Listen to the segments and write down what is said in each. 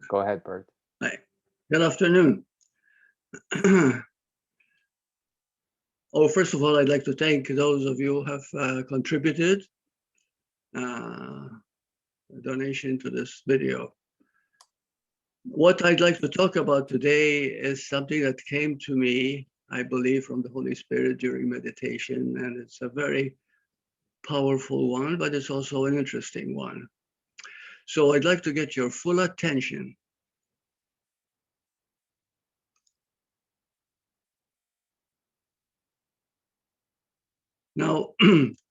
Go ahead, Burt. Hi. Good afternoon. First of all, I'd like to thank those of you who have contributed a donation to this video. What I'd like to talk about today is something that came to me, I believe, from the Holy Spirit during meditation, and it's a very powerful one, but it's also an interesting one. So I'd like to get your full attention. Now,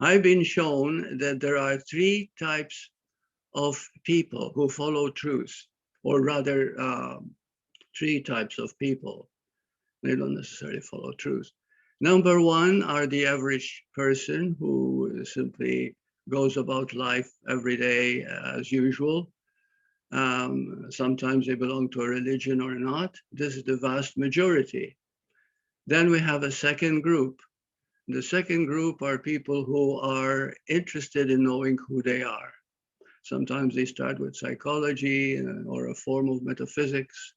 I've been shown that there are three types of people who follow truth, or rather, three types of people. They don't necessarily follow truth. Number one are the average person who simply goes about life every day as usual. Sometimes they belong to a religion or not. This is the vast majority. Then we have a second group. The second group are people who are interested in knowing who they are. Sometimes they start with psychology or a form of metaphysics,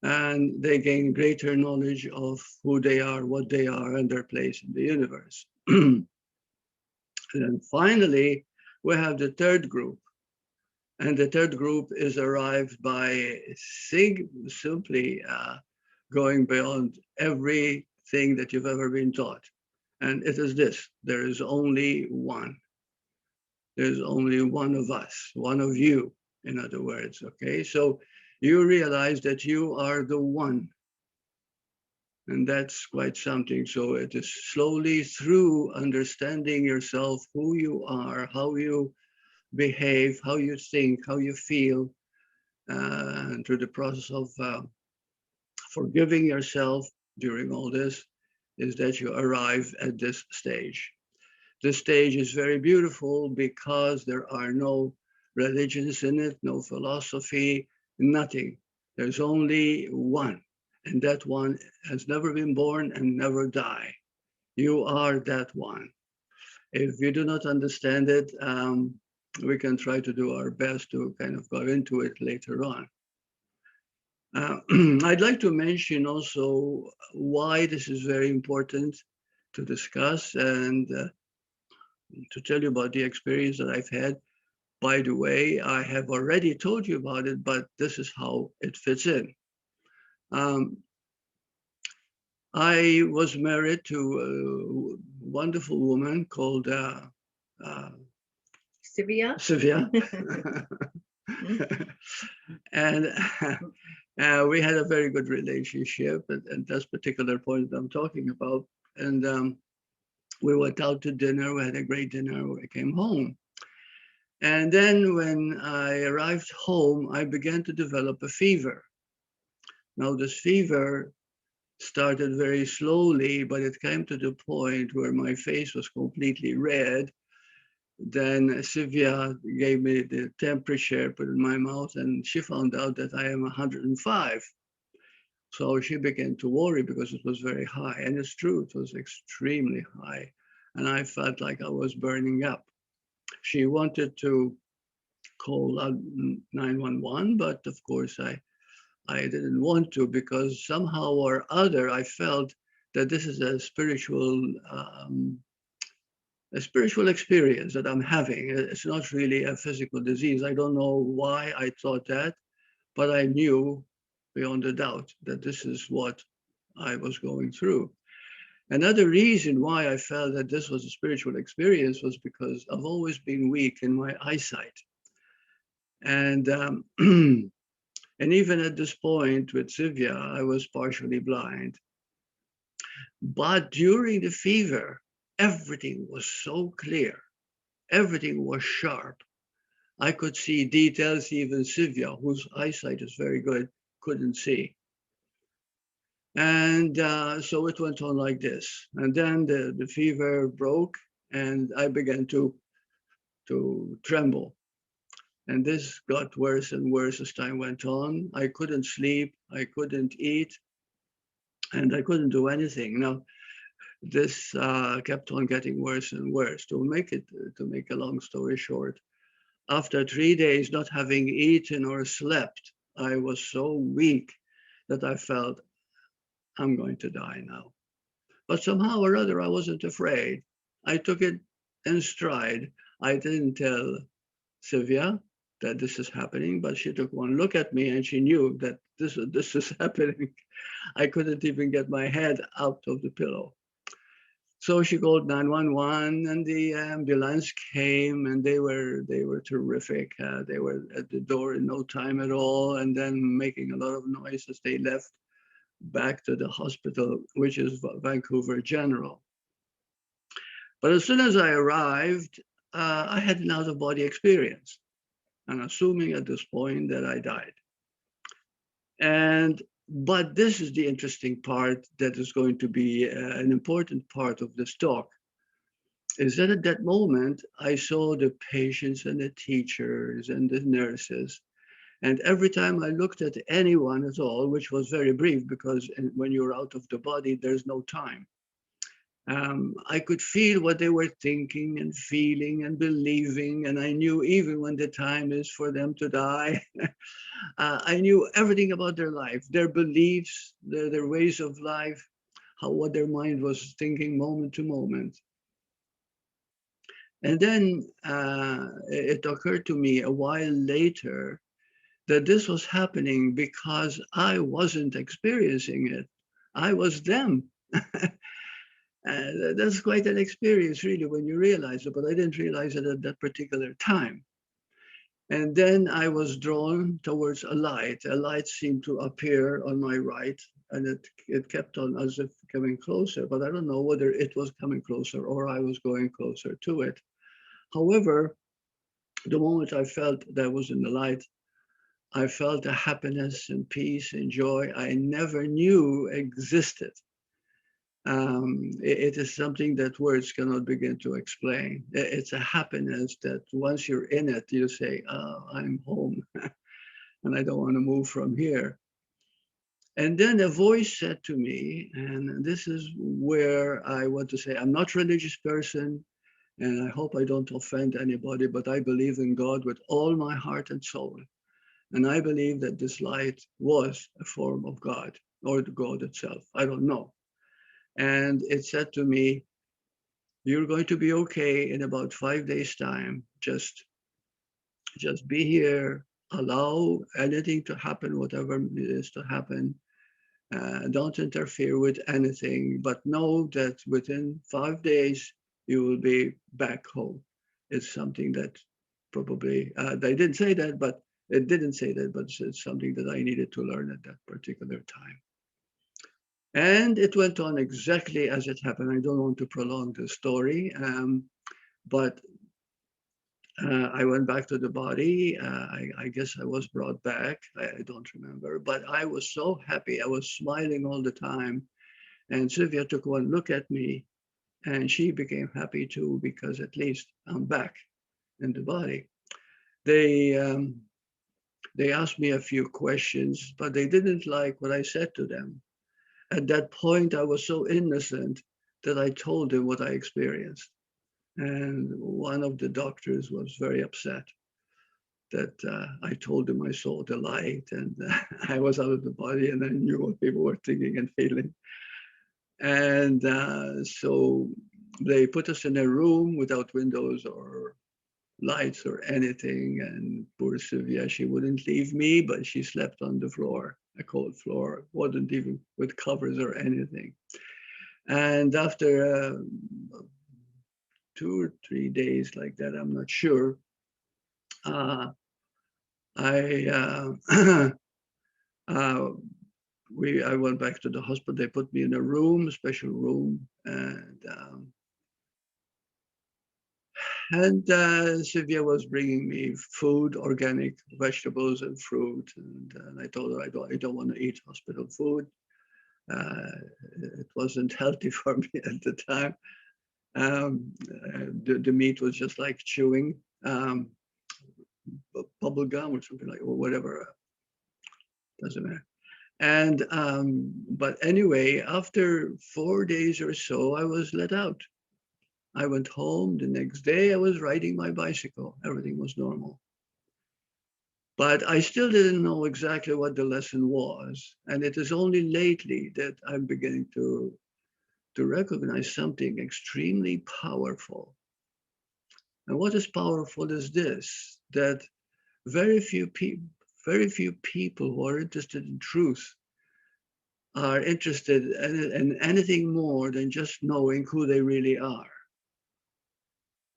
and they gain greater knowledge of who they are, what they are, and their place in the universe. And then finally, we have the third group. And the third group is arrived by simply going beyond everything that you've ever been taught. And it is this: there is only one. There's only one of us, one of you, in other words, okay? So you realize that you are the one. And that's quite something. So it is slowly through understanding yourself, who you are, how you behave, how you think, how you feel, and through the process of forgiving yourself during all this, is that you arrive at this stage. This stage is very beautiful because there are no religions in it, no philosophy, nothing. There's only one, and that one has never been born and never die. You are that one. If you do not understand it, we can try to do our best to kind of go into it later on. I'd like to mention also why this is very important to discuss and to tell you about the experience that I've had. By the way, I have already told you about it, but this is how it fits in. I was married to a wonderful woman called Sylvia. And we had a very good relationship at this particular point that I'm talking about. And we went out to dinner. We had a great dinner. We came home. And then when I arrived home, I began to develop a fever. Now, this fever started very slowly, but it came to the point where my face was completely red. Then Sylvia gave me the temperature, put it in my mouth, and she found out that I am 105. So she began to worry because it was very high. And it's true, it was extremely high. And I felt like I was burning up. She wanted to call 911, but of course I didn't want to, because somehow or other I felt that this is a spiritual experience that I'm having. It's not really a physical disease. I don't know why I thought that, but I knew beyond a doubt that this is what I was going through. Another reason why I felt that this was a spiritual experience was because I've always been weak in my eyesight. And and even at this point with Sylvia, I was partially blind. But during the fever, everything was so clear. Everything was sharp. I could see details even Sylvia, whose eyesight is very good, couldn't see. And so it went on like this. And then the fever broke and I began to tremble. And this got worse and worse as time went on. I couldn't sleep, I couldn't eat, and I couldn't do anything. Now, this kept on getting worse and worse. To make a long story short, after 3 days not having eaten or slept, I was so weak that I felt I'm going to die now. But somehow or other, I wasn't afraid. I took it in stride. I didn't tell Sylvia that this is happening, but she took one look at me and she knew that this is happening. I couldn't even get my head out of the pillow. So she called 911 and the ambulance came and they were terrific. They were at the door in no time at all and then making a lot of noise as they left back to the hospital, which is Vancouver General. But as soon as I arrived, I had an out of body experience. I'm assuming at this point that I died. And but this is the interesting part that is going to be an important part of this talk, is that at that moment I saw the patients and the teachers and the nurses. And every time I looked at anyone at all, which was very brief because when you're out of the body, there's no time. I could feel what they were thinking and feeling and believing. And I knew even when the time is for them to die, I knew everything about their life, their beliefs, their ways of life, what their mind was thinking moment to moment. And then it occurred to me a while later that this was happening because I wasn't experiencing it. I was them. That's quite an experience, really, when you realize it, but I didn't realize it at that particular time. And then I was drawn towards a light. A light seemed to appear on my right, and it kept on as if coming closer, but I don't know whether it was coming closer or I was going closer to it. However, the moment I felt that I was in the light, I felt a happiness and peace and joy I never knew existed. It is something that words cannot begin to explain. It's a happiness that once you're in it, you say, oh, I'm home and I don't want to move from here. And then a voice said to me, and this is where I want to say, I'm not a religious person, and I hope I don't offend anybody, but I believe in God with all my heart and soul. And I believe that this light was a form of God or the God itself. I don't know. And it said to me, you're going to be okay in about 5 days' time. Just be here, allow anything to happen, whatever it is to happen. Don't interfere with anything, but know that within 5 days, you will be back home. It's something that probably, they didn't say that, but it didn't say that, but it's something that I needed to learn at that particular time. And it went on exactly as it happened. I don't want to prolong the story, but I went back to the body. I guess I was brought back. I don't remember, but I was so happy. I was smiling all the time. And Sylvia took one look at me and she became happy too, because at least I'm back in the body. They, um, they asked me a few questions, but they didn't like what I said to them. At that point, I was so innocent that I told them what I experienced. And one of the doctors was very upset that I told him I saw the light and I was out of the body and I knew what people were thinking and feeling. And so they put us in a room without windows or lights or anything. And poor Sylvia, she wouldn't leave me, but she slept on the floor, a cold floor, wasn't even with covers or anything. And after 2 or 3 days like that, I'm not sure, uh, I uh, I went back to the hospital. They put me in a room, a special room, and Sylvia was bringing me food, organic vegetables and fruit, and I told her I don't want to eat hospital food. Uh, it wasn't healthy for me at the time. The meat was just like chewing bubble gum or something like, or whatever. Doesn't matter. And but anyway, after 4 days or so, I was let out. I went home. The next day, I was riding my bicycle. Everything was normal. But I still didn't know exactly what the lesson was. And it is only lately that I'm beginning to recognize something extremely powerful. And what is powerful is this, that very few people, very few people who are interested in truth are interested in anything more than just knowing who they really are.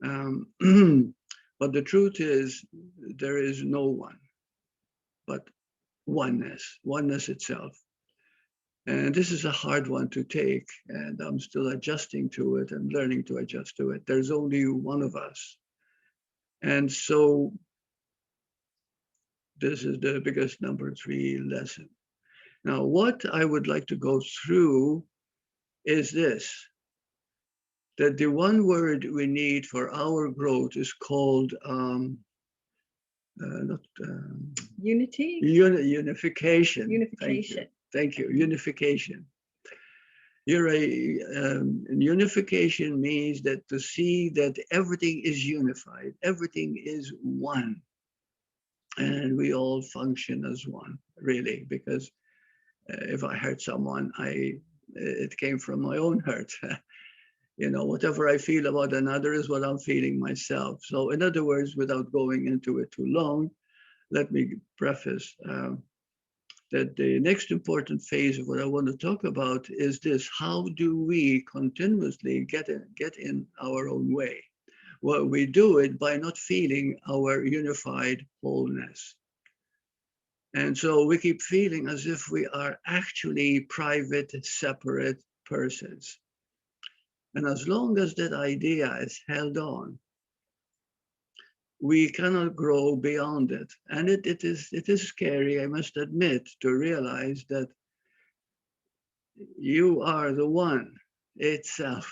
Um, but the truth is, there is no one but oneness, oneness itself. And this is a hard one to take, and I'm still adjusting to it and learning to adjust to it. There's only one of us. And so this is the biggest number 3 lesson. Now, what I would like to go through is this, that the one word we need for our growth is called not unity, unification. unification. Thank you. Unification. You're unification means that to see that everything is unified, everything is one, and we all function as one, really. Because if I hurt someone, it came from my own hurt. You know, whatever I feel about another is what I'm feeling myself. So, in other words, without going into it too long, let me preface that the next important phase of what I want to talk about is this: how do we continuously get in our own way? Well, we do it by not feeling our unified wholeness. And so we keep feeling as if we are actually private, separate persons. And as long as that idea is held on, we cannot grow beyond it. And it is scary, I must admit, to realize that you are the one itself.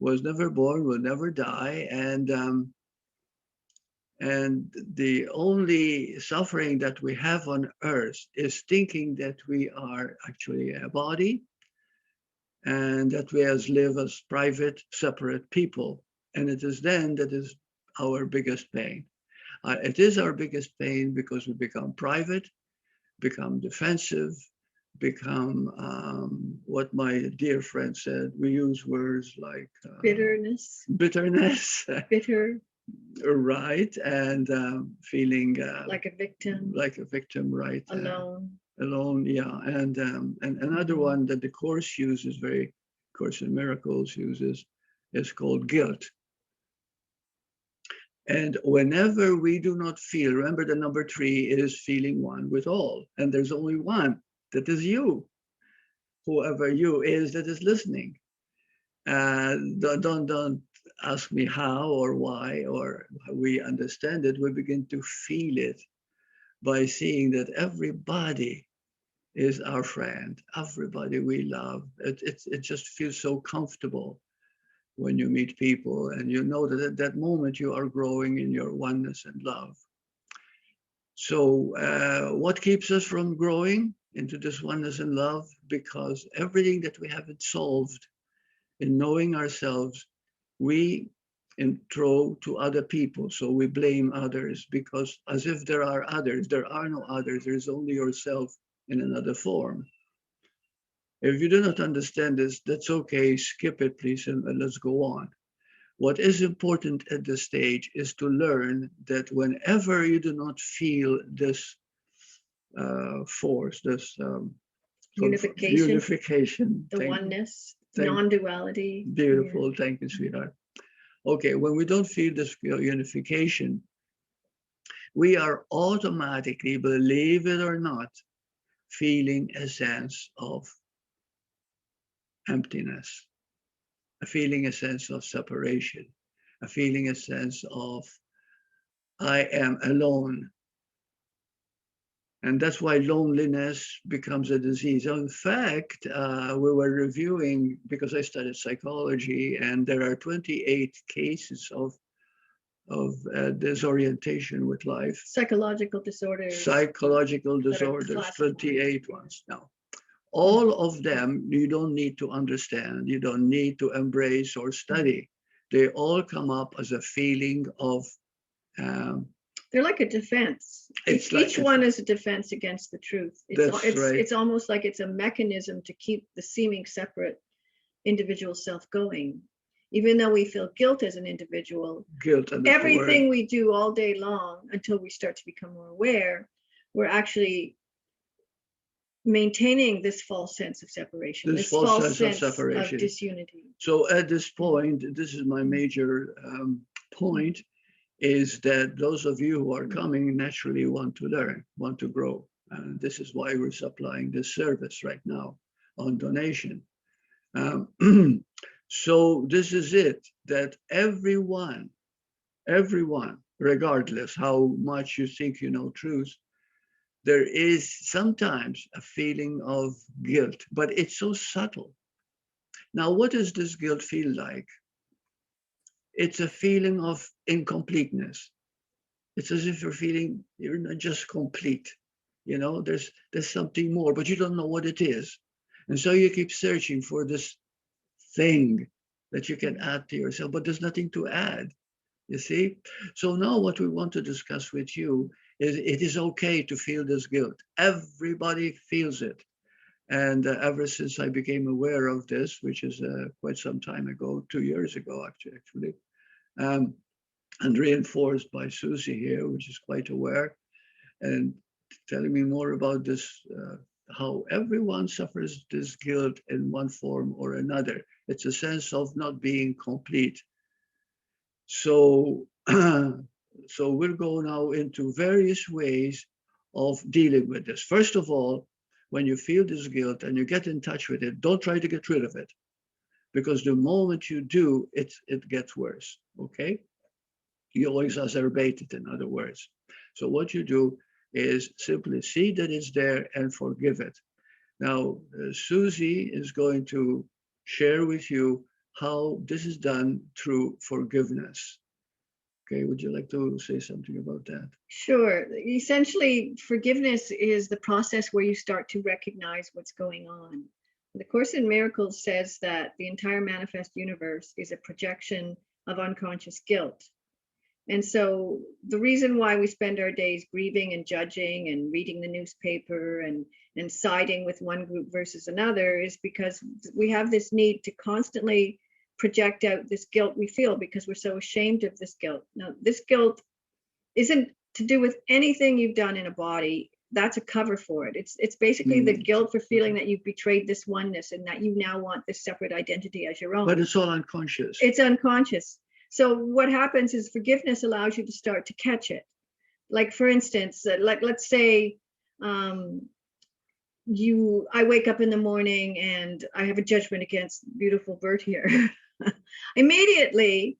Was never born, will never die, and the only suffering that we have on earth is thinking that we are actually a body and that we live as private, separate people. And it is then that is our biggest pain. It is our biggest pain because we become private, become defensive, become what my dear friend said. We use words like bitterness, bitter, right, and feeling like a victim, right, alone, alone, yeah, and another one that the course uses, very Course in Miracles uses, is called guilt. And whenever we do not feel, remember the number 3 is feeling one with all. And there's only one, that is you, whoever you is that is listening. Don't ask me how or why or how we understand it. We begin to feel it by seeing that everybody is our friend, everybody we love. It just feels so comfortable when you meet people and you know that at that moment you are growing in your oneness and love. So, what keeps us from growing into this oneness and love? Because everything that we haven't solved in knowing ourselves, we intro to other people. So we blame others because as if there are others, there are no others. There is only yourself in another form. If you do not understand this, that's okay. Skip it, please, and let's go on. What is important at this stage is to learn that whenever you do not feel this force, this unification, the oneness, non-duality. Beautiful, thank you, sweetheart. Okay, when we don't feel this unification, we are automatically, believe it or not, feeling a sense of emptiness, feeling a sense of separation, feeling a sense of I am alone. And that's why loneliness becomes a disease. In fact, we were reviewing, because I studied psychology, and there are 28 cases of disorientation with life. Psychological disorders. 28 ones. Now, all of them, you don't need to understand, you don't need to embrace or study. They all come up as a feeling of They're like a defense. It's like Each one is a defense against the truth. Right. It's almost like it's a mechanism to keep the seeming separate individual self going. Even though we feel guilt as an individual, Guilt and everything we do all day long until we start to become more aware, we're actually maintaining this false sense of separation, this false sense of separation, of disunity. So at this point, this is my major point, is that those of you who are coming naturally want to learn, want to grow. And this is why we're supplying this service right now on donation. So this is it, that everyone, regardless how much you think you know truth, there is sometimes a feeling of guilt, but it's so subtle. Now, what does this guilt feel like? It's a feeling of incompleteness. It's as if you're feeling you're not just complete. You know, there's something more, but you don't know what it is. And so you keep searching for this thing that you can add to yourself, but there's nothing to add. You see? So now what we want to discuss with you is it is okay to feel this guilt. Everybody feels it. And ever since I became aware of this, which is quite some time ago, 2 years ago, actually, and reinforced by Suzy here, which is quite aware, and telling me more about this, how everyone suffers this guilt in one form or another. It's a sense of not being complete. So, so we'll go now into various ways of dealing with this. First of all, when you feel this guilt and you get in touch with it, don't try to get rid of it, because the moment you do, it gets worse, okay? You always exacerbate it, in other words. So what you do is simply see that it's there and forgive it. Now, Suzy is going to share with you how this is done through forgiveness. Okay, would you like to say something about that? Sure. Essentially, forgiveness is the process where you start to recognize what's going on. The Course in Miracles says that the entire manifest universe is a projection of unconscious guilt. And so the reason why we spend our days grieving and judging and reading the newspaper and siding with one group versus another is because we have this need to constantly project out this guilt we feel because we're so ashamed of this guilt. Now, this guilt isn't to do with anything you've done in a body. That's a cover for it. It's basically the guilt for feeling that you've betrayed this oneness and that you now want this separate identity as your own. But it's all unconscious. It's unconscious. So what happens is forgiveness allows you to start to catch it. Like, for instance, let's say I wake up in the morning and I have a judgment against beautiful Burt here. Immediately,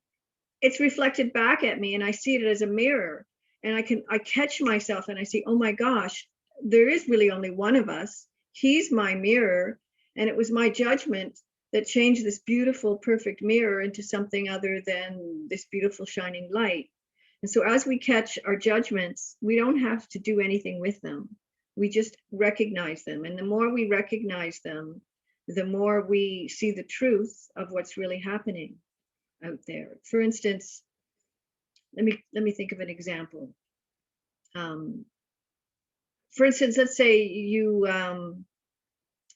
it's reflected back at me and I see it as a mirror. And I catch myself and I see, oh my gosh, there is really only one of us. He's my mirror. And it was my judgment that changed this beautiful, perfect mirror into something other than this beautiful shining light. And so as we catch our judgments, we don't have to do anything with them. We just recognize them. And the more we recognize them, the more we see the truth of what's really happening out there. For instance, let me think of an example. For instance, let's say you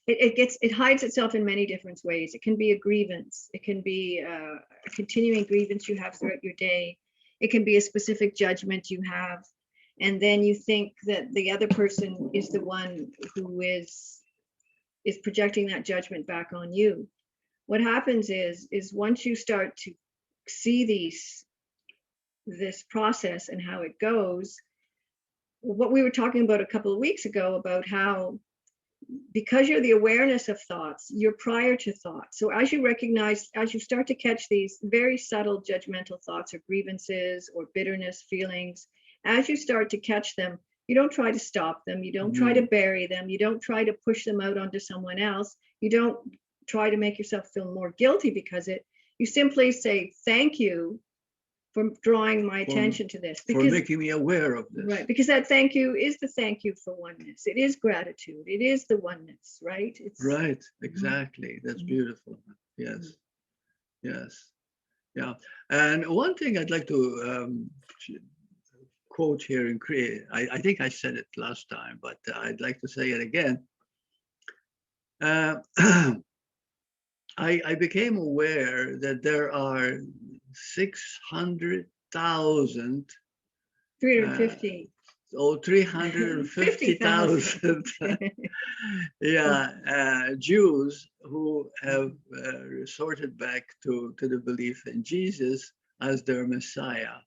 it hides itself in many different ways. It can be a grievance. It can be a continuing grievance you have throughout your day. It can be a specific judgment you have, and then you think that the other person is the one who is projecting that judgment back on you. What happens is once you start to see this process and how it goes, what we were talking about a couple of weeks ago about how, because you're the awareness of thoughts, you're prior to thoughts. So as you start to catch these very subtle judgmental thoughts or grievances or bitterness feelings, as you start to catch them, you don't try to stop them. You don't try to bury them. You don't try to push them out onto someone else. You don't try to make yourself feel more guilty because you simply say, thank you for drawing my attention to this. For making me aware of this. Right, because that thank you is the thank you for oneness. It is gratitude. It is the oneness, right? Right, exactly. That's beautiful. Yes, yes, yeah. And one thing I'd like to quote here in Korea. I think I said it last time, but I'd like to say it again. Uh, I became aware that there are 600,000 350. 350,000 yeah, Jews who have resorted back to the belief in Jesus as their Messiah.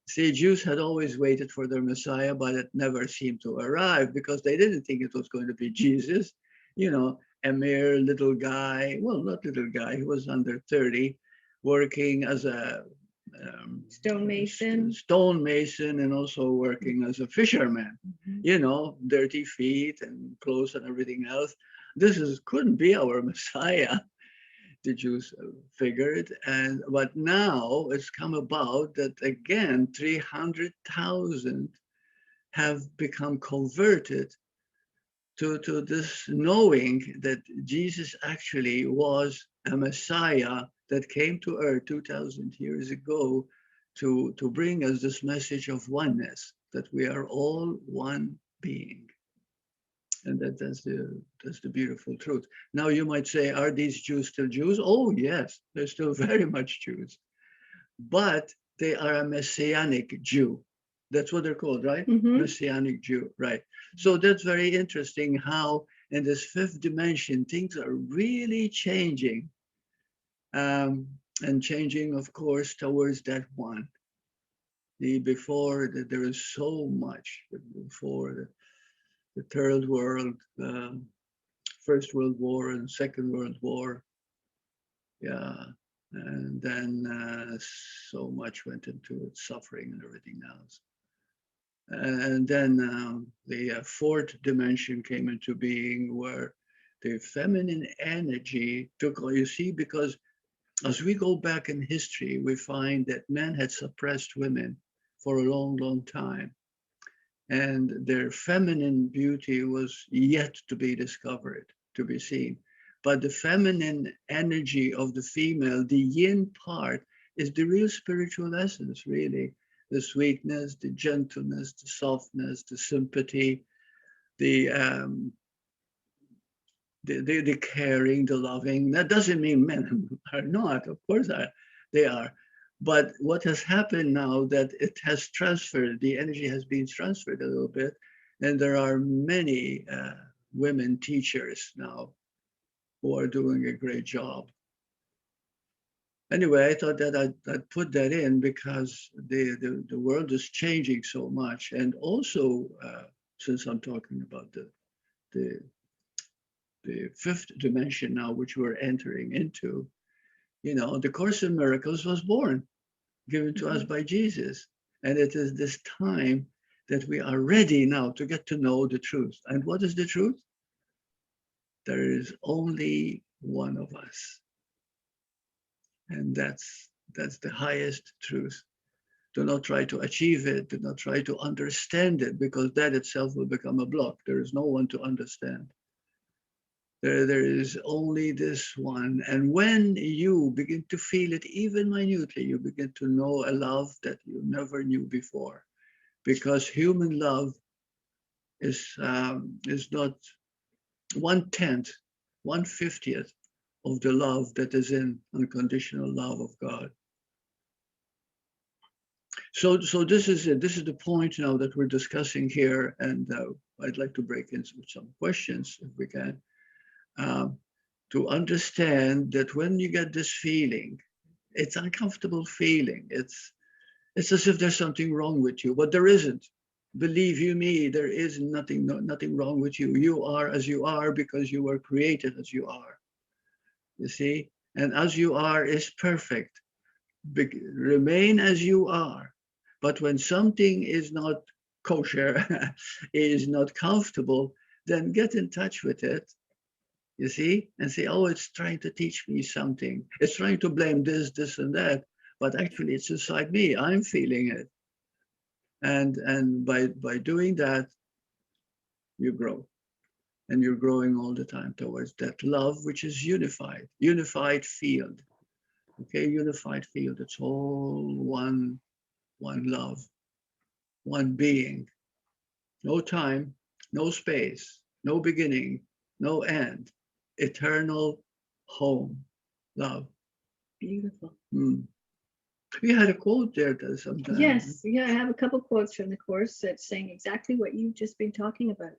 See, Jews had always waited for their Messiah, but it never seemed to arrive because they didn't think it was going to be Jesus. You know, a mere little guy, well, not little guy, he was under 30, working as a stonemason and also working as a fisherman. You know, dirty feet and clothes and everything else. Couldn't be our Messiah, the Jews figured. But now it's come about that again 300,000 have become converted to this knowing that Jesus actually was a Messiah that came to earth 2,000 years ago to bring us this message of oneness, that we are all one being. And that's the beautiful truth. Now you might say, are these Jews still Jews? Oh yes, they're still very much Jews, but they are a Messianic Jew. That's what they're called, right? Messianic Jew, right? So that's very interesting how in this fifth dimension things are really changing, and changing, of course, towards that one. There is so much before the Third World, First World War and Second World War. Yeah. And then so much went into it, suffering and everything else. And then the fourth dimension came into being where the feminine energy took, you see, because as we go back in history, we find that men had suppressed women for a long, long time. And their feminine beauty was yet to be discovered, to be seen. But the feminine energy of the female, the yin part, is the real spiritual essence, really. The sweetness, the gentleness, the softness, the sympathy, the caring, the loving. That doesn't mean men are not, of course they are. But what has happened now that it has transferred, the energy has been transferred a little bit, and there are many women teachers now who are doing a great job. Anyway, I thought that I'd put that in because the world is changing so much. And also, since I'm talking about the fifth dimension now, which we're entering into, you know, the Course in Miracles was born, given to us by Jesus. And it is this time that we are ready now to get to know the truth. And what is the truth? There is only one of us. And that's the highest truth. Do not try to achieve it. Do not try to understand it, because that itself will become a block. There is no one to understand. There is only this one. And when you begin to feel it, even minutely, you begin to know a love that you never knew before. Because human love is not 1/10, 1/50th of the love that is in unconditional love of God. So this is it. This is the point now that we're discussing here, and I'd like to break in with some questions if we can. To understand that when you get this feeling, it's an uncomfortable feeling. It's as if there's something wrong with you, but there isn't. Believe you me, there is nothing wrong with you. You are as you are because you were created as you are. You see, and as you are is perfect. Remain as you are. But when something is not kosher, is not comfortable, then get in touch with it. You see, and say, oh, it's trying to teach me something. It's trying to blame this, and that. But actually, it's inside me. I'm feeling it. And by doing that, you grow. And you're growing all the time towards that love, which is unified field. Okay, unified field. It's all one love. one being, no time, no space, no beginning, no end, eternal home, love. Beautiful. We had a quote there sometime. Yes, yeah, I have a couple quotes from the course that's saying exactly what you've just been talking about.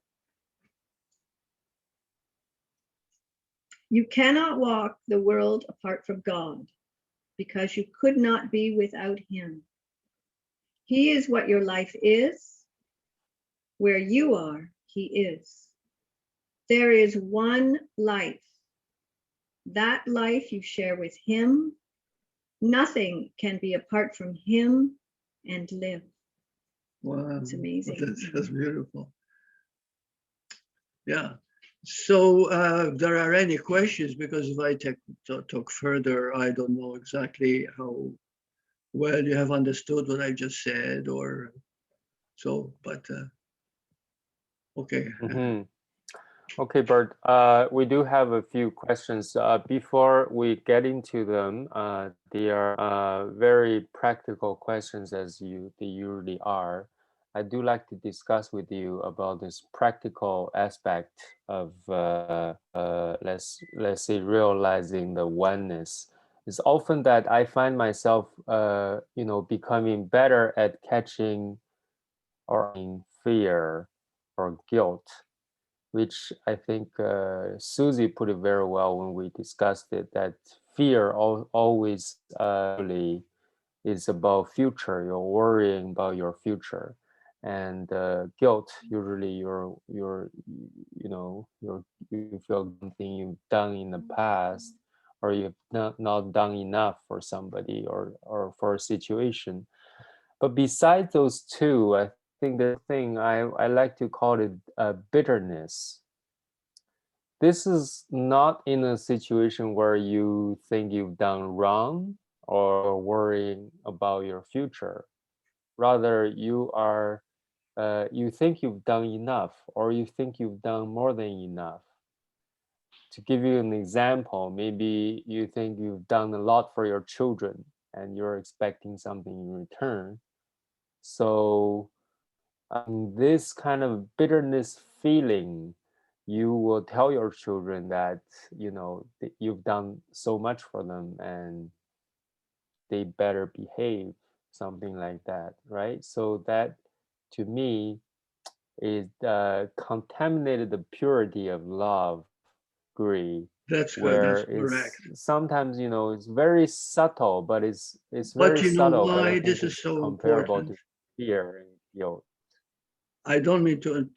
You cannot walk the world apart from God because you could not be without him. He is what your life is. Where you are, he is. There is one life. That life you share with him. Nothing can be apart from him and live. Wow, It's amazing. That's beautiful. Yeah. So there are any questions? Because if I talk further, I don't know exactly how well you have understood what I just said, or so. But okay. Okay, Bert, we do have a few questions. Before we get into them, they are very practical questions as they usually are. I do like to discuss with you about this practical aspect of, let's say, realizing the oneness. It's often that I find myself, becoming better at catching or fear or guilt, which I think Suzy put it very well when we discussed it, that fear always really is about future. You're worrying about your future, and guilt usually you feel something you've done in the past, or you've not done enough for somebody or for a situation. But besides those two, I think the thing I like to call it bitterness. This is not in a situation where you think you've done wrong or worrying about your future. Rather, you think you've done enough, or you think you've done more than enough. To give you an example, maybe you think you've done a lot for your children and you're expecting something in return. So this kind of bitterness feeling, you will tell your children that you've done so much for them and they better behave, something like that, right? So that, to me, is contaminated the purity of love, agree, That's good. where That's correct. it's sometimes it's very subtle, but it's But very you know subtle, but I why think this it's is so comparable important? to fear and guilt. I don't mean to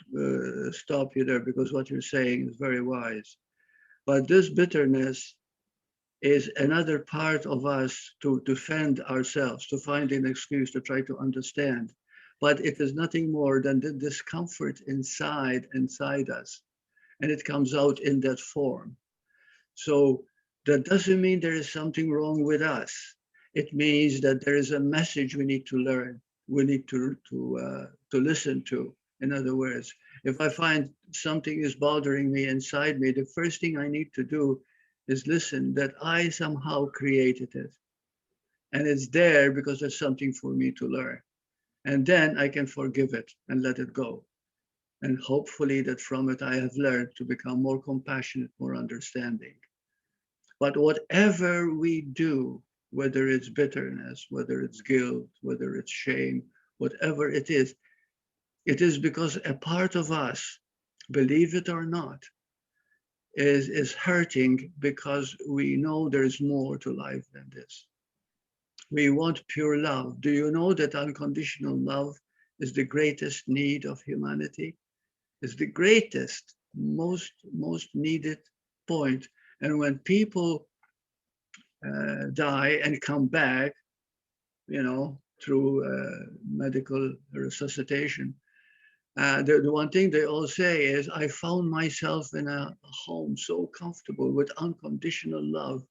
stop you there, because what you're saying is very wise. But this bitterness is another part of us to defend ourselves, to find an excuse, to try to understand. But it is nothing more than the discomfort inside us. And it comes out in that form. So that doesn't mean there is something wrong with us. It means that there is a message we need to learn. We need to listen to. In other words, if I find something is bothering me inside me, the first thing I need to do is listen that I somehow created it. And it's there because there's something for me to learn. And then I can forgive it and let it go. And hopefully that from it I have learned to become more compassionate, more understanding. But whatever we do, whether it's bitterness, whether it's guilt, whether it's shame, whatever it is because a part of us, believe it or not, is hurting because we know there's more to life than this. We want pure love. Do you know that unconditional love is the greatest need of humanity? Is the greatest, most needed point. And when people die and come back, through medical resuscitation, the one thing they all say is, I found myself in a home so comfortable with unconditional love.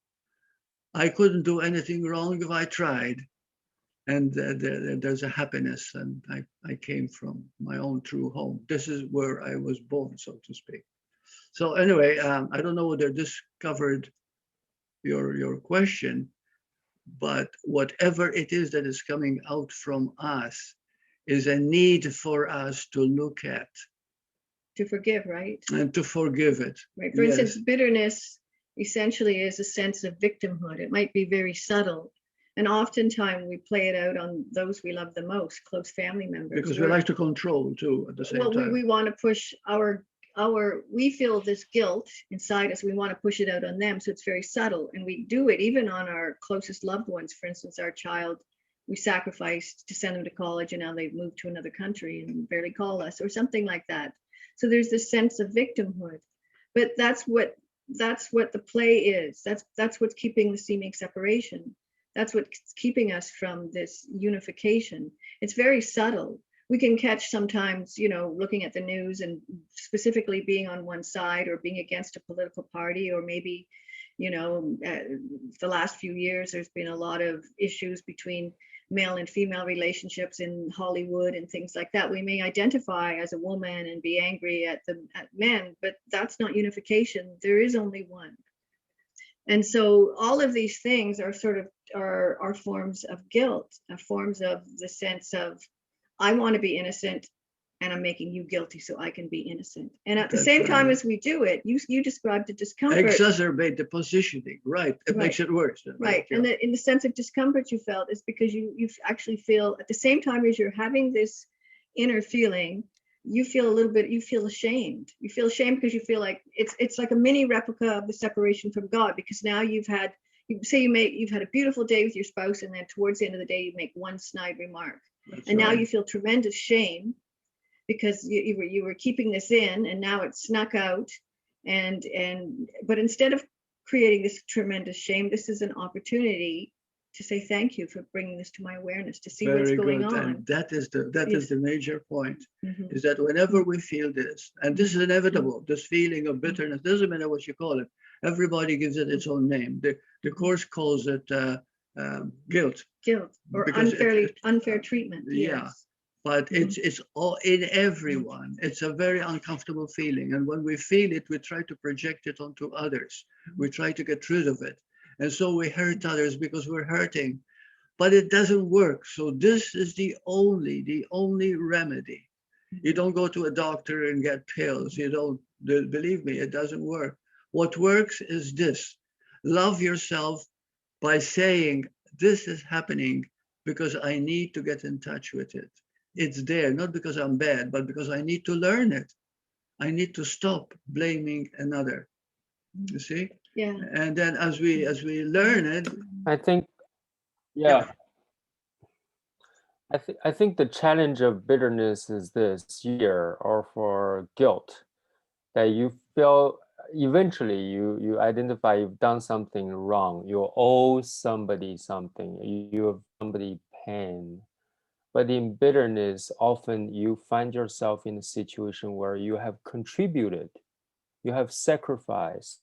I couldn't do anything wrong if I tried. And there's a happiness, and I came from my own true home. This is where I was born, so to speak. So anyway, I don't know whether this covered your question, but whatever it is that is coming out from us is a need for us to look at To forgive, right? and to forgive it. Right. For Yes. instance, bitterness essentially is a sense of victimhood. It might be very subtle. And oftentimes we play it out on those we love the most, close family members. Because we like to control too at the same Well, time. we want to push we feel this guilt inside us. We want to push it out on them. So it's very subtle. And we do it even on our closest loved ones. For instance, our child, we sacrificed to send them to college and now they've moved to another country and barely call us or something like that. So there's this sense of victimhood, but that's what the play is. That's what's keeping the seeming separation. That's what's keeping us from this unification. It's very subtle. We can catch sometimes, looking at the news and specifically being on one side or being against a political party, or maybe, the last few years, there's been a lot of issues between male and female relationships in Hollywood and things like that. We may identify as a woman and be angry at men, but that's not unification. There is only one. And so all of these things are sort of are forms of guilt, forms of the sense of, I want to be innocent and I'm making you guilty so I can be innocent. And at the same time as we do it, you described the discomfort. Exacerbate the positioning, right? It makes it worse. Right. And in the sense of discomfort you felt is because you actually feel at the same time as you're having this inner feeling, you feel ashamed. You feel ashamed because you feel like it's like a mini replica of the separation from God, because now you've had a beautiful day with your spouse, and then towards the end of the day you make one snide remark. That's now you feel tremendous shame because you were keeping this in, and now it's snuck out. But instead of creating this tremendous shame, this is an opportunity to say thank you for bringing this to my awareness, to see what's going on. And that is the major point, is that whenever we feel this, and this is inevitable, this feeling of bitterness, doesn't matter what you call it, everybody gives it its own name. The Course calls it guilt. Guilt, or unfair treatment. Yeah. Yes. But it's all in everyone. It's a very uncomfortable feeling. And when we feel it, we try to project it onto others. We try to get rid of it. And so we hurt others because we're hurting, but it doesn't work. So this is the only remedy. You don't go to a doctor and get pills. You don't, believe me, it doesn't work. What works is this: love yourself by saying, this is happening because I need to get in touch with it. It's there, not because I'm bad, but because I need to learn it. I need to stop blaming another. You see? Yeah. And then as we learn it, I think, I think the challenge of bitterness is this year, or for guilt, that you feel eventually you identify you've done something wrong. You owe somebody something. You have somebody pain. But in bitterness, often you find yourself in a situation where you have contributed, you have sacrificed,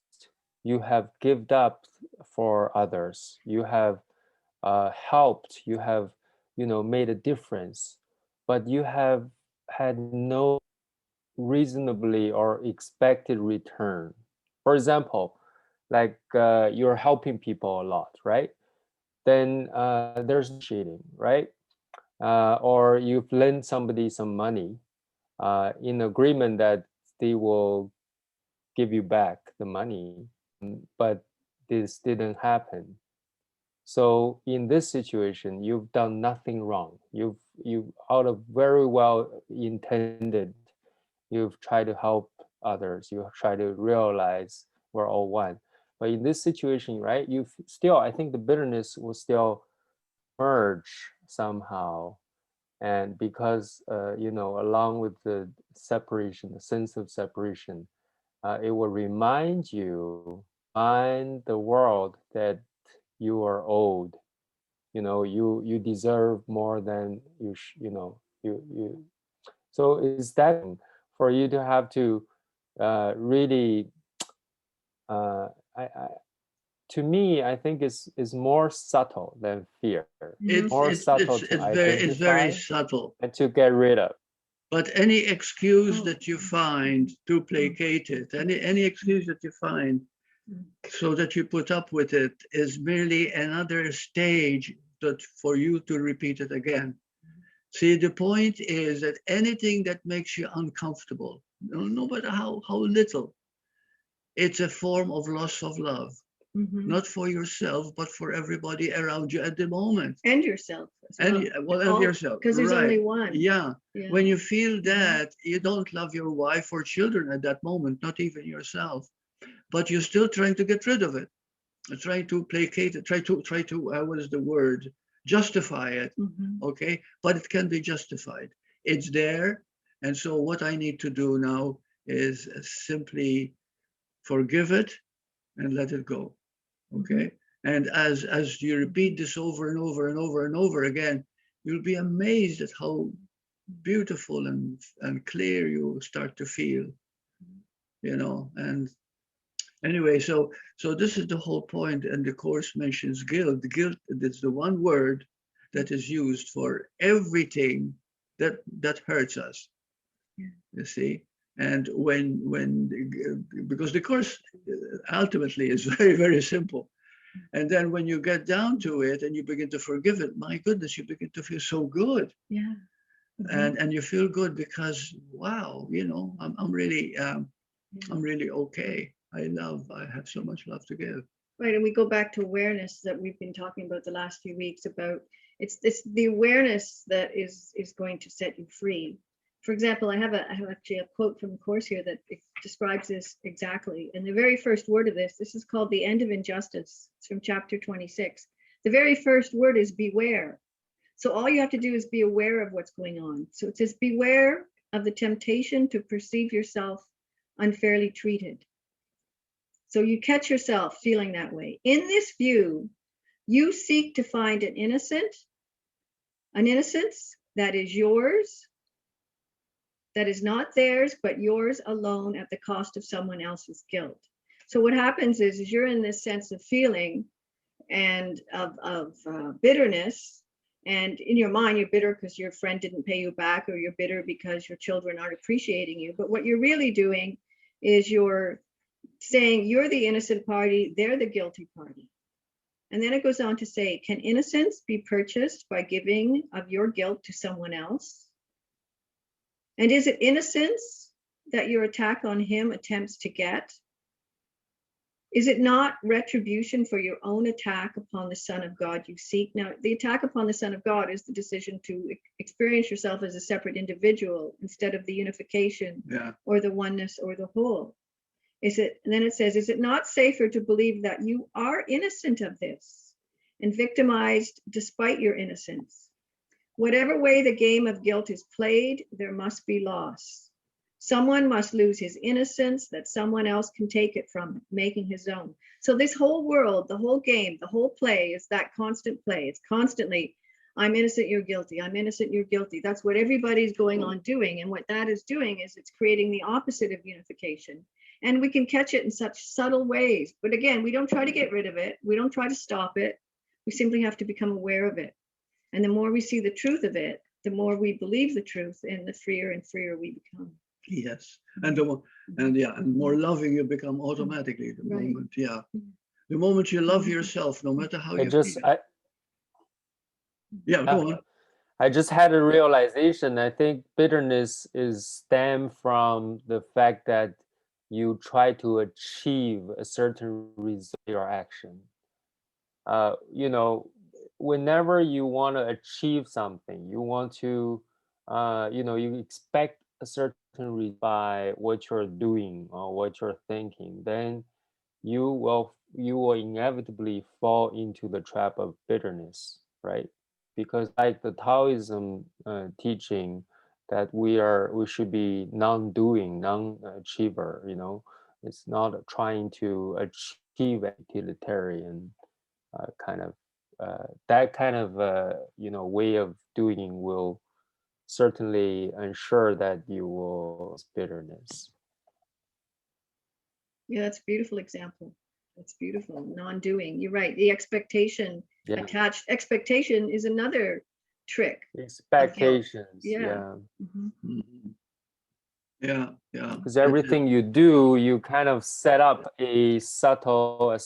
you have given up for others, you have helped, you have made a difference, but you have had no reasonably or expected return. For example, like you're helping people a lot, right? Then there's cheating, right? Or you've lent somebody some money in agreement that they will give you back the money, but this didn't happen. So in this situation, you've done nothing wrong. You out of very well intended, you've tried to help others. You try to realize we're all one. But in this situation, right, you still, I think the bitterness will still merge somehow. And because, along with the separation, the sense of separation, it will remind the world that you are owed. You deserve more than you. So is that for you to have to really? To me, I think is more subtle than fear. it's very subtle, and to get rid of. But any excuse that you find to placate it, any excuse that you find so that you put up with it, is merely another stage that for you to repeat it again. See, the point is that anything that makes you uncomfortable, no matter how little, it's a form of loss of love, not for yourself, but for everybody around you at the moment. And yourself as well. And well, and yourself. Because there's only one. Yeah. Yeah. When you feel that, you don't love your wife or children at that moment, not even yourself, but you're still trying to get rid of it, trying to placate it, try to what is the word? Justify it. Okay, but it can be justified. It's there, and so what I need to do now is simply forgive it and let it go. Okay, and as you repeat this over and over and over and over again, you'll be amazed at how beautiful and clear you start to feel. And anyway, so this is the whole point, and the course mentions guilt. Guilt is the one word that is used for everything that hurts us. You see, and because the course ultimately is very simple, and then when you get down to it and you begin to forgive it, my goodness, you begin to feel so good. Yeah. And you feel good because wow, I'm really okay. I have so much love to give. Right, and we go back to awareness that we've been talking about the last few weeks about. It's the awareness that is going to set you free. For example, I have actually a quote from the course here that describes this exactly. And the very first word of this is called the end of injustice. It's from chapter 26. The very first word is beware. So all you have to do is be aware of what's going on. So it says, beware of the temptation to perceive yourself unfairly treated. So you catch yourself feeling that way. In this view, you seek to find an innocence that is yours, that is not theirs, but yours alone at the cost of someone else's guilt. So what happens is you're in this sense of feeling and of bitterness. And in your mind, you're bitter because your friend didn't pay you back, or you're bitter because your children aren't appreciating you. But what you're really doing is you're saying you're the innocent party, they're the guilty party. And then it goes on to say, can innocence be purchased by giving of your guilt to someone else? And is it innocence that your attack on him attempts to get? Is it not retribution for your own attack upon the Son of God you seek? Now, the attack upon the Son of God is the decision to experience yourself as a separate individual instead of the unification or the oneness or the whole. And then it says, is it not safer to believe that you are innocent of this and victimized despite your innocence? Whatever way the game of guilt is played, there must be loss. Someone must lose his innocence that someone else can take it from, making his own. So this whole world, the whole game, the whole play is that constant play. It's constantly, I'm innocent, you're guilty. I'm innocent, you're guilty. That's what everybody's going on doing. And what that is doing is it's creating the opposite of unification. And we can catch it in such subtle ways. But again, we don't try to get rid of it. We don't try to stop it. We simply have to become aware of it. And the more we see the truth of it, the more we believe the truth, and the freer and freer we become. Yes, and more loving you become automatically. The moment you love yourself, no matter how you feel. Go on. I just had a realization. I think bitterness is stem from the fact that you try to achieve a certain result in your action. Whenever you want to achieve something, you want to, you expect a certain result by what you're doing or what you're thinking, then you will inevitably fall into the trap of bitterness, right? Because like the Taoism teaching that we should be non-doing, non-achiever, it's not trying to achieve a utilitarian kind of that kind of way of doing will certainly ensure that you will bitterness. Yeah, that's a beautiful example. That's beautiful. Non-doing. You're right. The expectation attached. Expectation is another trick. Expectations. Yeah. Because everything you do, you kind of set up a subtle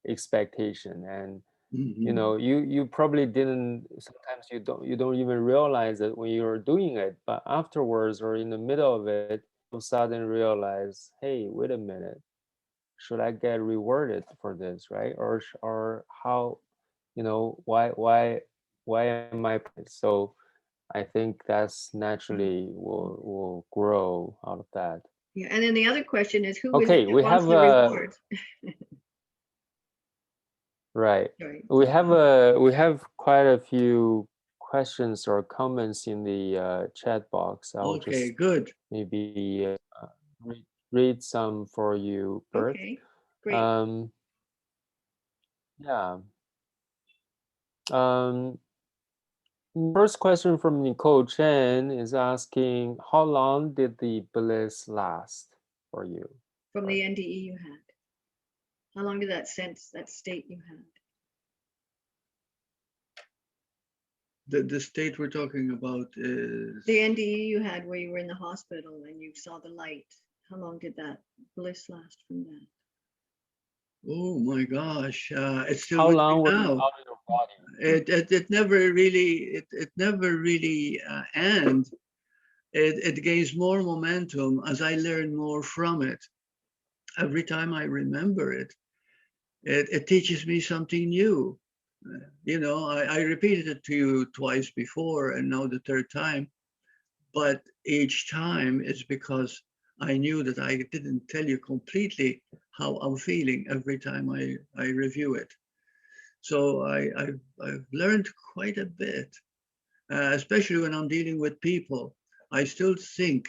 expectation, and You know, you probably didn't, sometimes you don't even realize it when you're doing it, but afterwards or in the middle of it, all of a sudden realize, hey, wait a minute, should I get rewarded for this, right? Or how, you know, why am I? So I think that's naturally will grow out of that. Yeah, and then the other question is, who is Okay, it that we wants have the reward? right. Right. We have quite a few questions or comments in the chat box. I'll Okay, just good. maybe read some for you, Bert. Okay, great. Yeah. Um, First question from Nicole Chen is asking, how long did the bliss last for you? From the NDE you had. How long did that sense, that state you had? The state we're talking about is The NDE you had where you were in the hospital and you saw the light. How long did that bliss last from that? oh my gosh, it's still How with me long were you now. out of your body? It never really ends. It gains more momentum as I learn more from it. Every time I remember it, it teaches me something new. You know, I repeated it to you twice before and now the third time, but each time it's because I knew that I didn't tell you completely how I'm feeling every time I review it. So I've learned quite a bit, especially when I'm dealing with people. I still think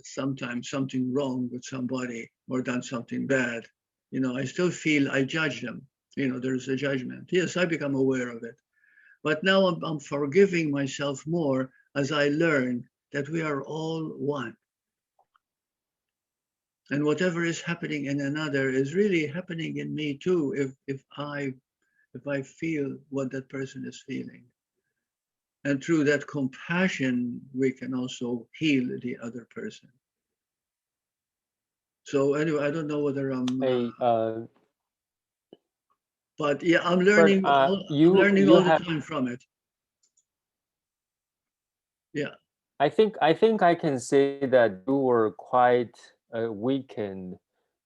sometimes something wrong with somebody or done something bad. You know, I still feel I judge them. You know, there's a judgment. Yes, I become aware of it. But now I'm forgiving myself more as I learn that we are all one. And whatever is happening in another is really happening in me too, if I feel what that person is feeling. And through that compassion, we can also heal the other person. So anyway, I don't know whether Hey, but yeah, I'm Bert, learning. I'm learning you all the have, time from it. Yeah. I think I can say that you were quite weakened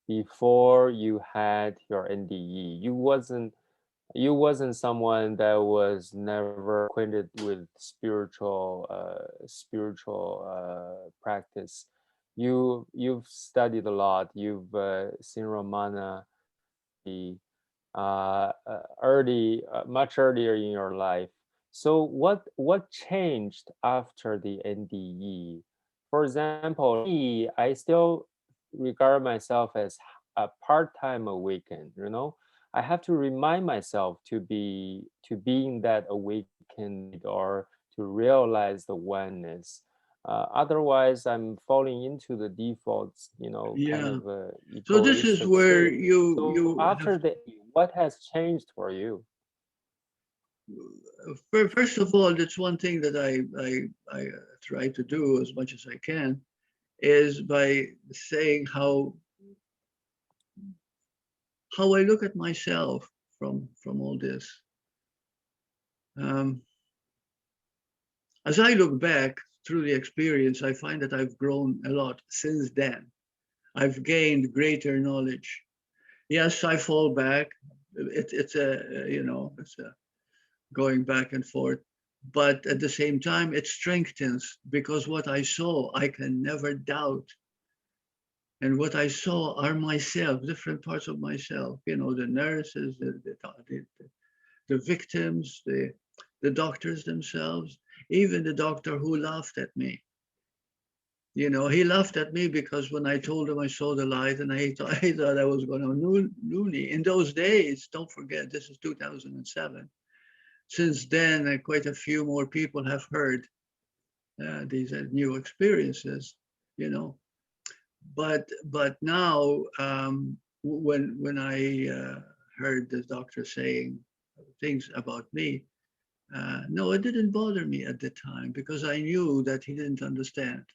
before you had your NDE. You wasn't someone that was never acquainted with spiritual practice. You've studied a lot. You've seen Ramana the much earlier in your life. So what changed after the NDE? For example, me, I still regard myself as a part-time awakened. You know, I have to remind myself to being that awakened or to realize the oneness. Otherwise, I'm falling into the defaults, you know, kind Yeah. of So this is egoistic where state. you So you have after the, what has changed for you? first of all, that's one thing that I try to do as much as I can is by saying how I look at myself from all this. Um, as I look back through the experience, I find that I've grown a lot since then. I've gained greater knowledge. Yes, I fall back. It's a it's a going back and forth, but at the same time it strengthens because what I saw I can never doubt, and what I saw are myself, different parts of myself. You know, the nurses, the victims, the doctors themselves, even the doctor who laughed at me. You know, he laughed at me because when I told him I saw the light, and I thought I was going to loony. In those days, don't forget, this is 2007. Since then, quite a few more people have heard these new experiences, you know. But now, when I heard the doctor saying things about me, no, it didn't bother me at the time because I knew that he didn't understand.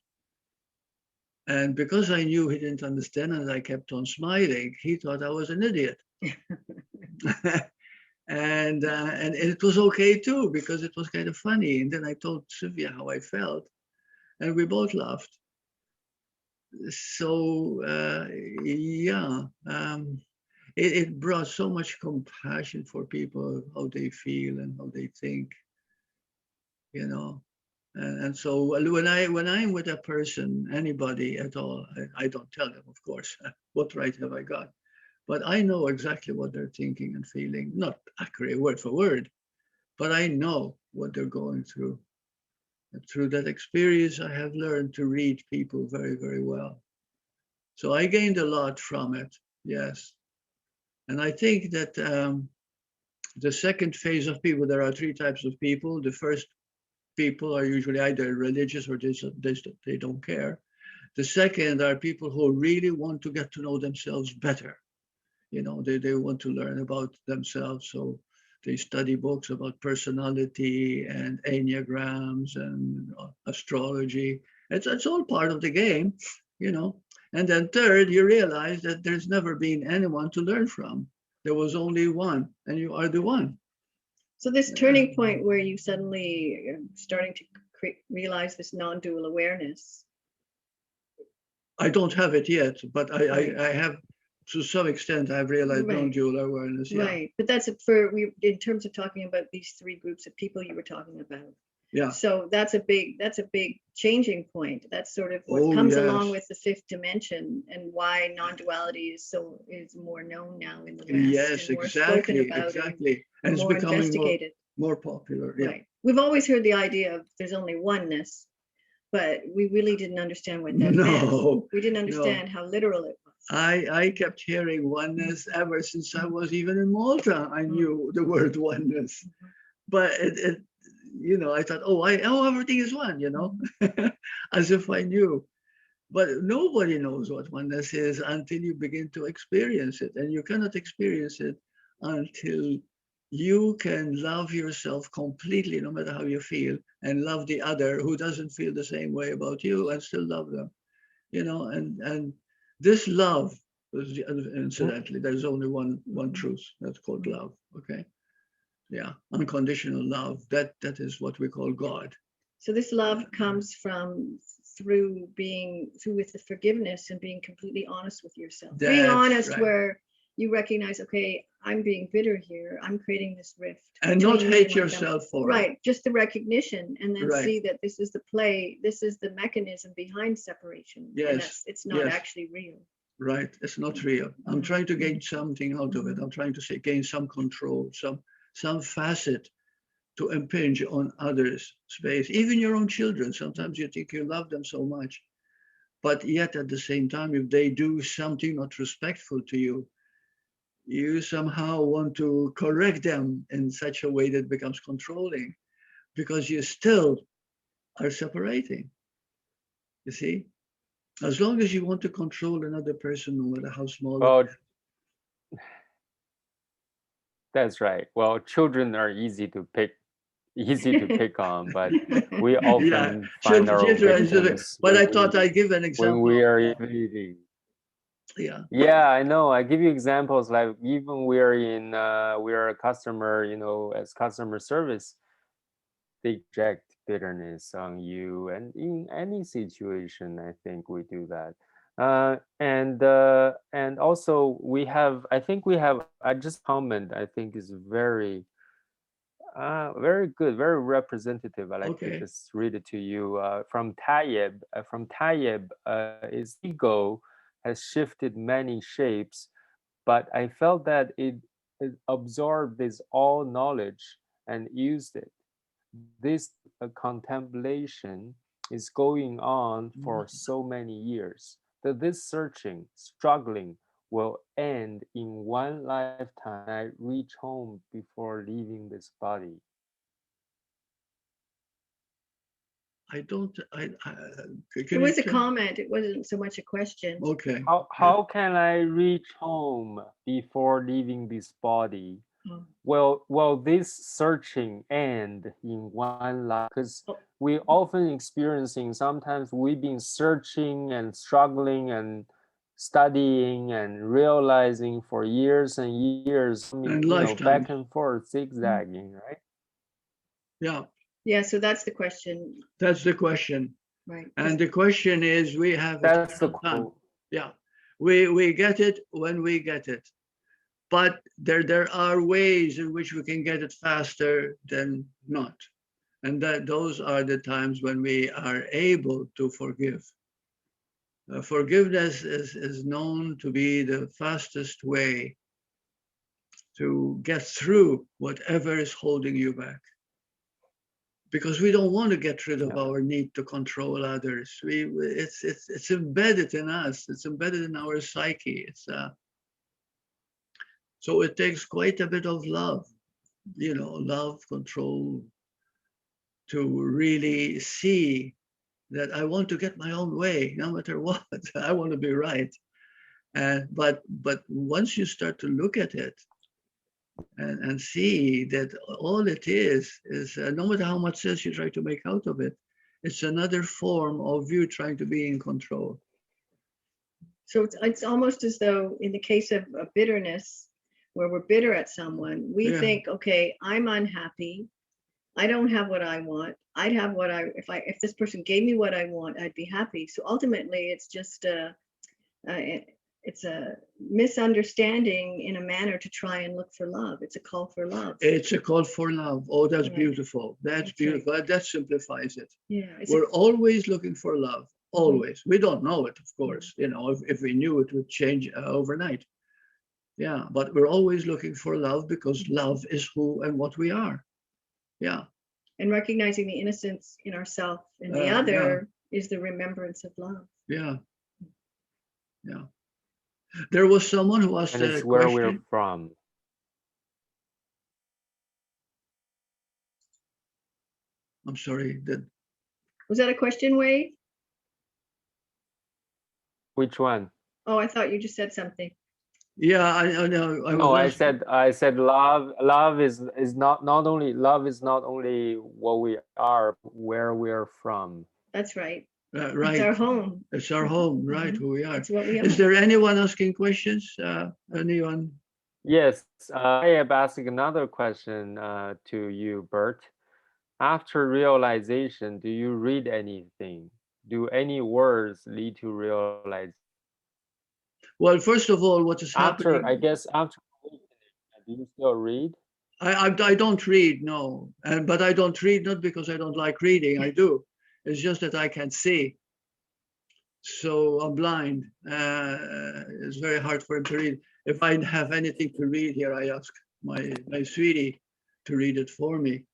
And because I knew he didn't understand and I kept on smiling, he thought I was an idiot. And it was okay too, because it was kind of funny. And then I told Sylvia how I felt, and we both laughed. So yeah, it brought so much compassion for people, how they feel and how they think, you know. And so when I'm with a person, anybody at all, I don't tell them, of course, what right have I got? But I know exactly what they're thinking and feeling, not accurate word for word, but I know what they're going through. And through that experience, I have learned to read people very, very well. So I gained a lot from it, yes. And I think that the second phase of people, there are three types of people. The first people are usually either religious or they don't care. The second are people who really want to get to know themselves better. They want to learn about themselves. So they study books about personality and enneagrams and astrology. It's all part of the game, you know. And then third, you realize that there's never been anyone to learn from. There was only one, and you are the one. So this turning point where you suddenly starting to realize this non-dual awareness. I don't have it yet, but Right. I have, to some extent, I've realized Right. non-dual awareness. Yeah. Right, but that's in terms of talking about these three groups of people you were talking about. Yeah. So that's a big changing point. That's sort of what Oh, comes along yes. with the fifth dimension, and why non-duality is more known now in the West, Yes, and more spoken exactly, about, exactly. And it's more becoming investigated. more popular. Yeah. Right. We've always heard the idea of there's only oneness, but we really didn't understand what that meant. No, We didn't no. understand how literal it was. I kept hearing oneness ever since I was even in Malta. I knew the word oneness, but I thought, everything is one, as if I knew. But nobody knows what oneness is until you begin to experience it. And you cannot experience it until you can love yourself completely, no matter how you feel, and love the other who doesn't feel the same way about you and still love them. And this love, incidentally, there's only one truth that's called love. Okay. Yeah. Unconditional love. That is what we call God. So this love comes from through with the forgiveness and being completely honest with yourself. Being honest right. where you recognize, okay, I'm being bitter here. I'm creating this rift. And not between me hate and my yourself for it. Right. Just the recognition, and then Right. see that this is the play, this is the mechanism behind separation. And Yes. it's not Yes. actually real. Right. It's not real. I'm trying to gain something out of it. I'm trying to gain some control, some facet to impinge on others' space, even your own children. Sometimes you think you love them so much, but yet at the same time, if they do something not respectful to you, you somehow want to correct them in such a way that becomes controlling, because you still are separating. You see, as long as you want to control another person, no matter how small it Well, is. that's right. Well, children are easy to pick on, but we Yeah, often find children, our victims but I when thought I'd give an example we of are love. invading. Yeah. Yeah, I know. I give you examples like even we are a customer, as customer service, they project bitterness on you, and in any situation, I think we do that. And also I think we have. I just comment. I think is very good, very representative. I like to Okay. just read it to you from Tayyib. His ego has shifted many shapes, but I felt that it absorbed this all knowledge and used it. This contemplation is going on for so many years that this searching, struggling will end in one lifetime. I reach home before leaving this body. I don't. It Can was you a tell? comment. It wasn't so much a question. Okay. How can I reach home before leaving this body? Oh. Well, this searching end in one life, because Oh. we often experiencing, sometimes we've been searching and struggling and studying and realizing for years and years, And back lifetimes. and forth, zigzagging, right? Yeah, Yeah, so that's the question, that's the question. right? And the question is, we have That's the eternal time. quote. Yeah, we get it when we get it. But there are ways in which we can get it faster than not. And that those are the times when we are able to forgive. Forgiveness is known to be the fastest way to get through whatever is holding you back. Because we don't want to get rid of Yeah. our need to control others. It's embedded in us. It's embedded in our psyche. So it takes quite a bit of love, love, control, to really see that I want to get my own way, no matter what. I want to be right. But once you start to look at it and see that all it is no matter how much sense you try to make out of it, it's another form of you trying to be in control. So it's almost as though in the case of bitterness, where we're bitter at someone, we Yeah. think, okay, I'm unhappy. I don't have what I want. I'd have what if this person gave me what I want, I'd be happy. So ultimately, it's just it's a misunderstanding in a manner to try and look for love. It's a call for love. It's a call for love. Oh, that's Right. beautiful. That's That's beautiful. That simplifies it. Yeah, We're always looking for love. Always. We don't know it, of course. If we knew, it would change overnight. Yeah, but we're always looking for love because love is who and what we are. Yeah. and recognizing the innocence in ourselves and the Yeah. other is the remembrance of love. Yeah. Yeah. There was someone who asked And a it's where we're question. from. I'm sorry. Was that a question, Wei? Which one? Oh, I thought you just said something. Yeah, I know. No, I said love is not only love is not only what we are, where we are from. That's right. Right. It's our home. It's our home, right? Who we are. It's what we are. Is there anyone asking questions? Anyone? Yes, I am asking another question to you, Bert. After realization, do you read anything? Do any words lead to realization? Well, first of all, what is happening? I guess after awakening, do you still read? I don't read, no. But I don't read not because I don't like reading. I do. It's just that I can't see. So I'm blind. It's very hard for him to read. If I have anything to read here, I ask my sweetie to read it for me.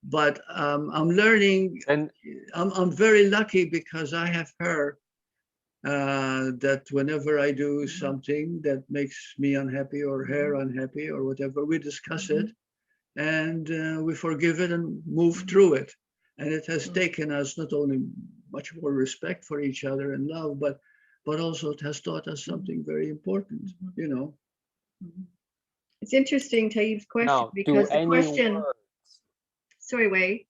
But I'm learning. And I'm very lucky because I have her that whenever I do something that makes me unhappy or her unhappy or whatever, we discuss it and we forgive it and move through it. And it has taken us not only much more respect for each other and love, but also it has taught us something very important, It's interesting, Taib's question, now, because the question, words... sorry, Wei.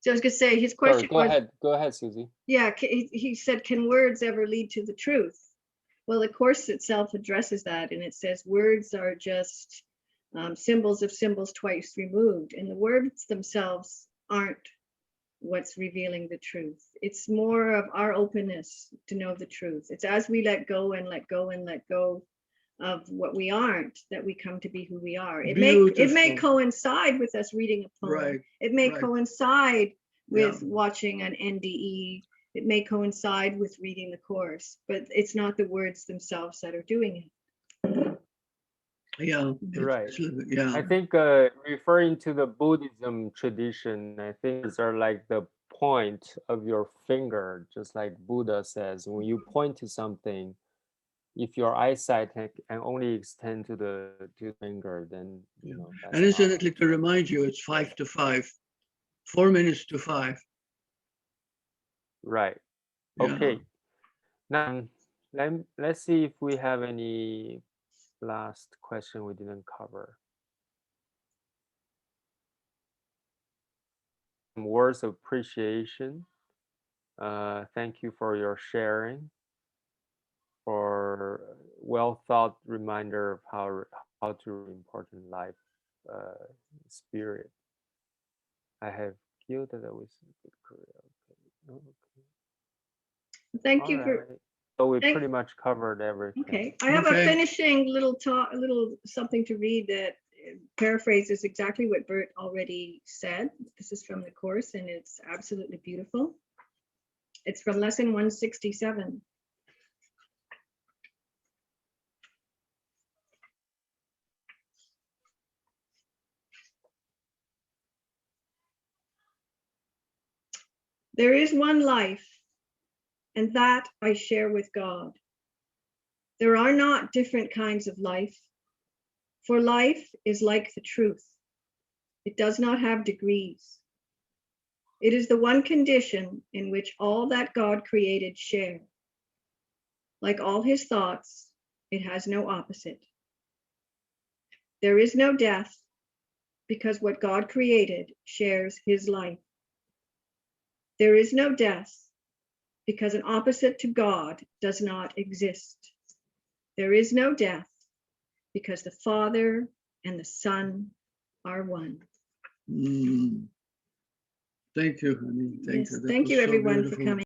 So I was gonna say his Sorry, question was, go ahead, Suzy. yeah, he said, can words ever lead to the truth? Well, the Course itself addresses that, and it says words are just symbols of symbols twice removed, and the words themselves aren't what's revealing the truth. It's more of our openness to know the truth. It's as we let go and let go and let go of what we aren't that we come to be who we are. It may coincide with us reading a poem. Right, It may right. coincide with Yeah. watching an NDE. It may coincide with reading the Course, but it's not the words themselves that are doing it. Yeah. Right. Yeah. I think referring to the Buddhism tradition, I think these are like the point of your finger, just like Buddha says. When you point to something, if your eyesight can only extend to the finger, then that's And incidentally, knowledge. to remind you, it's 5 to 5, 4 minutes to 5. Right. Yeah. Okay. Now let's see if we have any last question we didn't cover. Words of appreciation. Thank you for your sharing. well thought reminder of how to important life spirit. I have killed that with good career. Okay. Thank All you for, right. So we thank- pretty much covered everything. okay. I have a Okay. finishing little talk, a little something to read that paraphrases exactly what Burt already said. This is from the course and it's absolutely beautiful. It's from lesson 167. There is one life, and that I share with God. There are not different kinds of life, for life is like the truth. It does not have degrees. It is the one condition in which all that God created share. Like all his thoughts, it has no opposite. There is no death, because what God created shares his life. There is no death, because an opposite to God does not exist. There is no death, because the Father and the Son are one. Mm. Thank you, honey. Thank Yes, you. That thank was you so everyone for beautiful. coming.